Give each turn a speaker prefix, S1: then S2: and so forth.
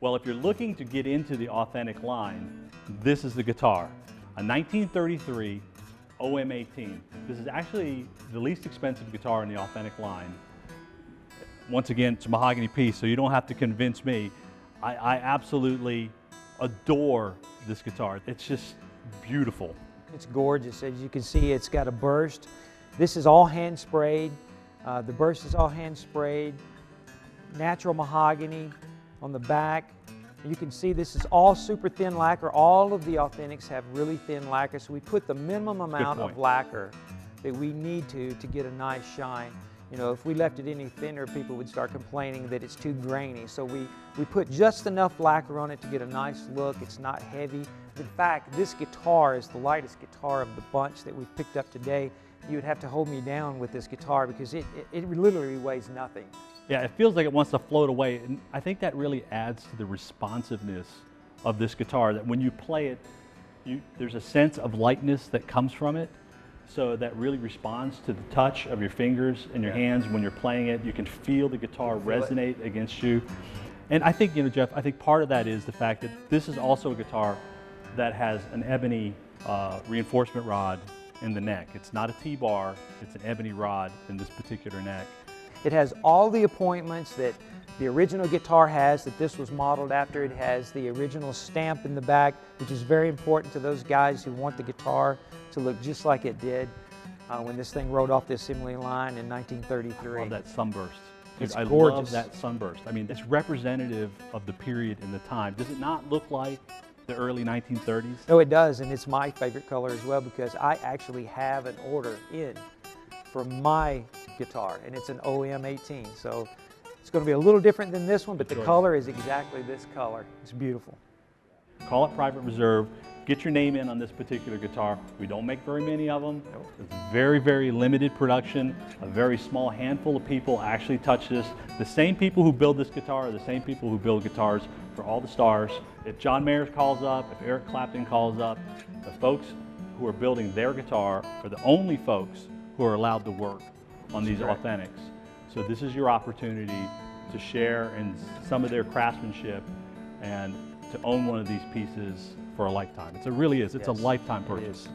S1: Well, if you're looking to get into the authentic line, this is the guitar. A 1933 OM-18. This is actually the least expensive guitar in the authentic line. Once again, it's a mahogany piece, so you don't have to convince me. I absolutely adore this guitar. It's just beautiful.
S2: It's gorgeous. As you can see, it's got a burst. This is all hand sprayed. The burst is all hand sprayed. Natural mahogany on the back. You can see this is all super thin lacquer. All of the Authentics have really thin lacquer, so we put the minimum amount of lacquer that we need to get a nice shine. You know, if we left it any thinner, people would start complaining that it's too grainy. So we put just enough lacquer on it to get a nice look. It's not heavy. In fact, this guitar is the lightest guitar of the bunch that we've picked up today. You would have to hold me down with this guitar because it literally weighs nothing.
S1: Yeah, it feels like it wants to float away, and I think that really adds to the responsiveness of this guitar, that when you play it, there's a sense of lightness that comes from it, so that really responds to the touch of your fingers and your hands when you're playing it. You can feel the guitar resonate against you. And I think, you know, Jeff, I think part of that is the fact that this is also a guitar that has an ebony reinforcement rod in the neck. It's not a T-bar, it's an ebony rod in this particular neck.
S2: It has all the appointments that the original guitar has, that this was modeled after. It has the original stamp in the back, which is very important to those guys who want the guitar to look just like it did when this thing rode off the assembly line in 1933.
S1: I love that sunburst. Dude,
S2: It's
S1: I
S2: gorgeous.
S1: love that sunburst. I mean, it's representative of the period and the time. Does it not look like the early 1930s?
S2: No, it does, and it's my favorite color as well because I actually have an order in for my guitar, and it's an OM-18. So it's going to be a little different than this one, but the color is exactly this color. It's beautiful.
S1: Call it private reserve. Get your name in on this particular guitar. We don't make very many of them. It's very, very limited production. A very small handful of people actually touch this. The same people who build this guitar are the same people who build guitars for all the stars. If John Mayer calls up, if Eric Clapton calls up, the folks who are building their guitar are the only folks who are allowed to work on these Authentics. So this is your opportunity to share in some of their craftsmanship and to own one of these pieces for a lifetime. It really is. It's a lifetime purchase.